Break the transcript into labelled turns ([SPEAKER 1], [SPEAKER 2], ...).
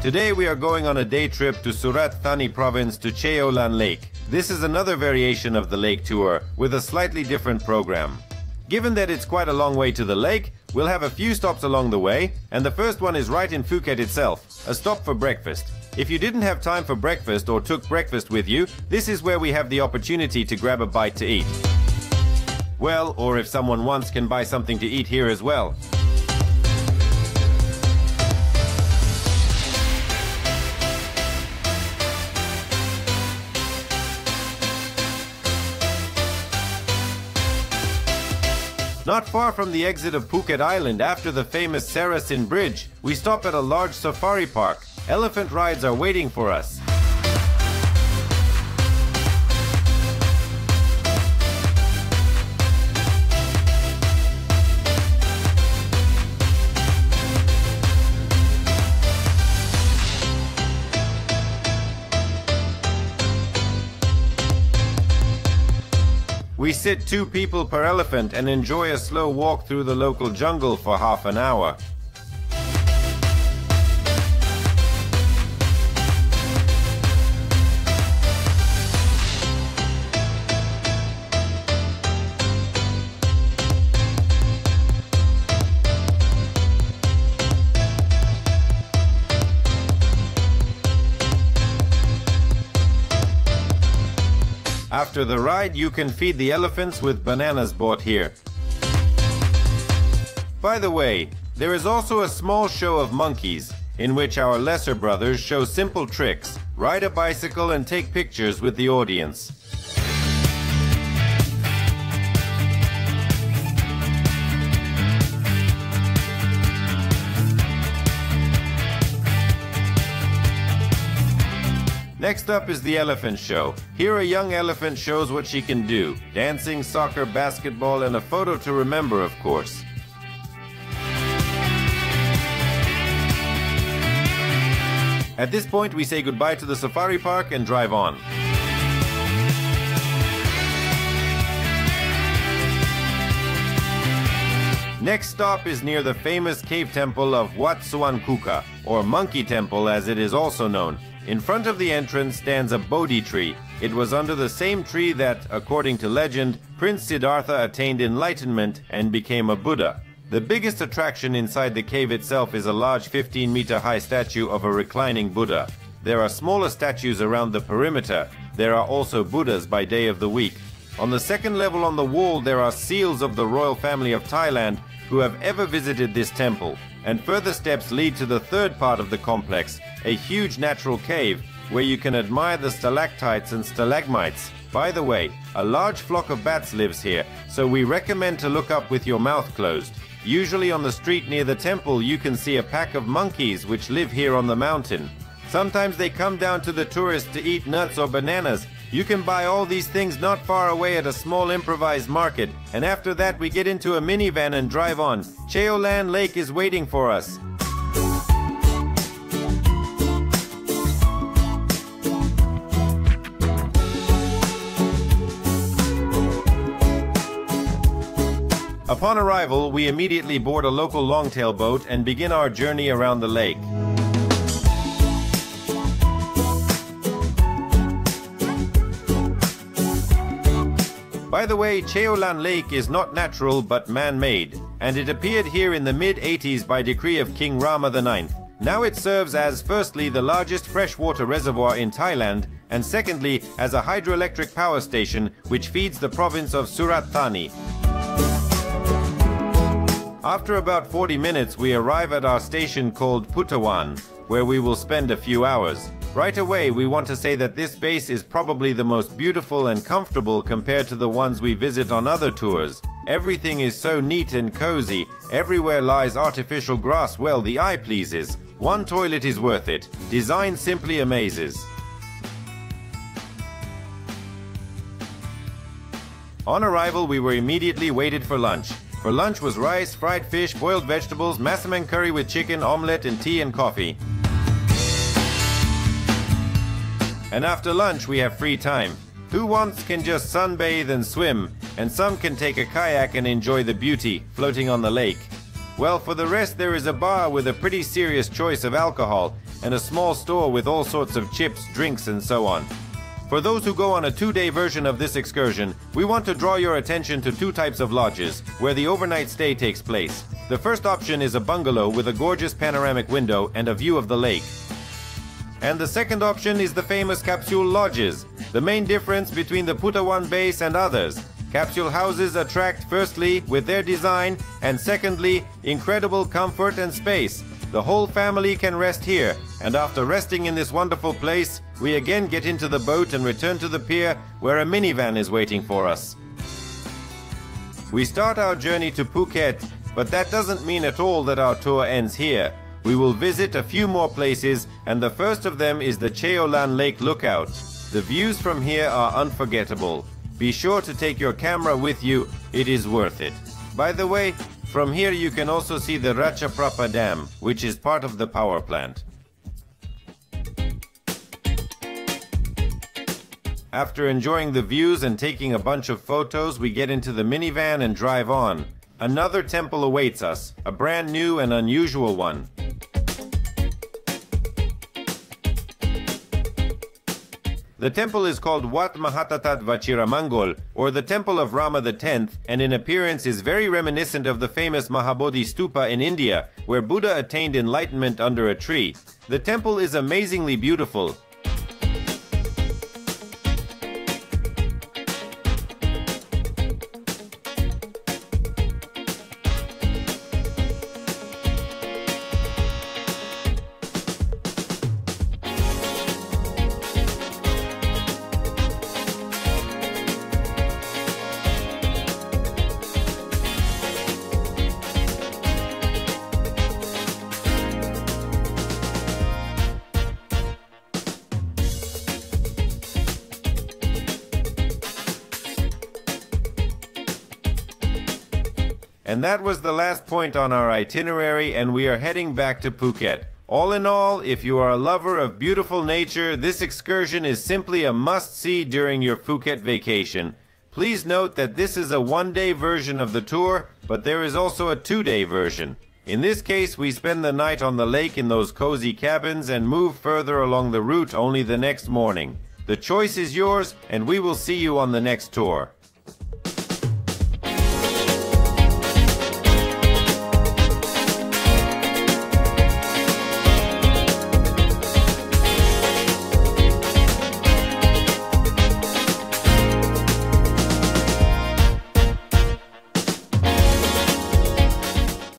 [SPEAKER 1] Today we are going on a day trip to Surat Thani province to Cheow Lake. This is another variation of the lake tour with a slightly different program. Given that it's quite a long way to the lake, we'll have a few stops along the way, and the first one is right in Phuket itself, a stop for breakfast. If you didn't have time for breakfast or took breakfast with you, this is where we have the opportunity to grab a bite to eat. Well, or if someone wants, can buy something to eat here as well. Not far from the exit of Phuket Island after the famous Sarasin Bridge, we stop at a large safari park. Elephant rides are waiting for us. We sit 2 people per elephant and enjoy a slow walk through the local jungle for half an hour. After the ride, you can feed the elephants with bananas bought here. By the way, there is also a small show of monkeys, in which our lesser brothers show simple tricks, ride a bicycle and take pictures with the audience. Next up is the elephant show. Here a young elephant shows what she can do. Dancing, soccer, basketball, and a photo to remember, of course. At this point, we say goodbye to the safari park and drive on. Next stop is near the famous cave temple of Wat Suan Kuka, or Monkey Temple as it is also known. In front of the entrance stands a Bodhi tree. It was under the same tree that, according to legend, Prince Siddhartha attained enlightenment and became a Buddha. The biggest attraction inside the cave itself is a large 15-meter-high statue of a reclining Buddha. There are smaller statues around the perimeter. There are also Buddhas by day of the week. On the second level on the wall there are seals of the royal family of Thailand who have ever visited this temple. And further steps lead to the third part of the complex, a huge natural cave where you can admire the stalactites and stalagmites. By the way, a large flock of bats lives here, so we recommend to look up with your mouth closed. Usually on the street near the temple you can see a pack of monkeys which live here on the mountain. Sometimes they come down to the tourists to eat nuts or bananas. You can buy all these things not far away at a small improvised market, and after that we get into a minivan and drive on. Cheow Lake is waiting for us. Upon arrival, we immediately board a local longtail boat and begin our journey around the lake. By the way, Cheow Lake is not natural but man-made, and it appeared here in the mid-80s by decree of King Rama IX. Now it serves as, firstly, the largest freshwater reservoir in Thailand, and secondly, as a hydroelectric power station which feeds the province of Surat Thani. After about 40 minutes, we arrive at our station called Phutawan, where we will spend a few hours. Right away, we want to say that this base is probably the most beautiful and comfortable compared to the ones we visit on other tours. Everything is so neat and cozy. Everywhere lies artificial grass. Well, the eye pleases. One toilet is worth it. Design simply amazes. On arrival, we were immediately waited for lunch. For lunch was rice, fried fish, boiled vegetables, massaman curry with chicken, omelette, and tea and coffee. And after lunch we have free time. Who wants can just sunbathe and swim, and some can take a kayak and enjoy the beauty floating on the lake. Well, for the rest there is a bar with a pretty serious choice of alcohol. and a small store with all sorts of chips, drinks, and so on. For those who go on a 2-day version of this excursion, we want to draw your attention to 2 types of lodges, where the overnight stay takes place. The first option is a bungalow with a gorgeous panoramic window and a view of the lake. And the second option is the famous capsule lodges. The main difference between the Phutawan base and others: capsule houses attract firstly with their design, and secondly, incredible comfort and space. The whole family can rest here, and after resting in this wonderful place, we again get into the boat and return to the pier where a minivan is waiting for us. We start our journey to Phuket, but that doesn't mean at all that our tour ends here. We will visit a few more places, and the first of them is the Cheow Lake Lookout. The views from here are unforgettable. Be sure to take your camera with you, it is worth it. By the way, from here you can also see the Ratchaprapa Dam, which is part of the power plant. After enjoying the views and taking a bunch of photos, we get into the minivan and drive on. Another temple awaits us, a brand new and unusual one. The temple is called Wat Mahatatat Vachiramangol, or the Temple of Rama X, and in appearance is very reminiscent of the famous Mahabodhi Stupa in India, where Buddha attained enlightenment under a tree. The temple is amazingly beautiful. And that was the last point on our itinerary, and we are heading back to Phuket. All in all, if you are a lover of beautiful nature, this excursion is simply a must-see during your Phuket vacation. Please note that this is a 1-day version of the tour, but there is also a 2-day version. In this case, we spend the night on the lake in those cozy cabins and move further along the route only the next morning. The choice is yours, and we will see you on the next tour.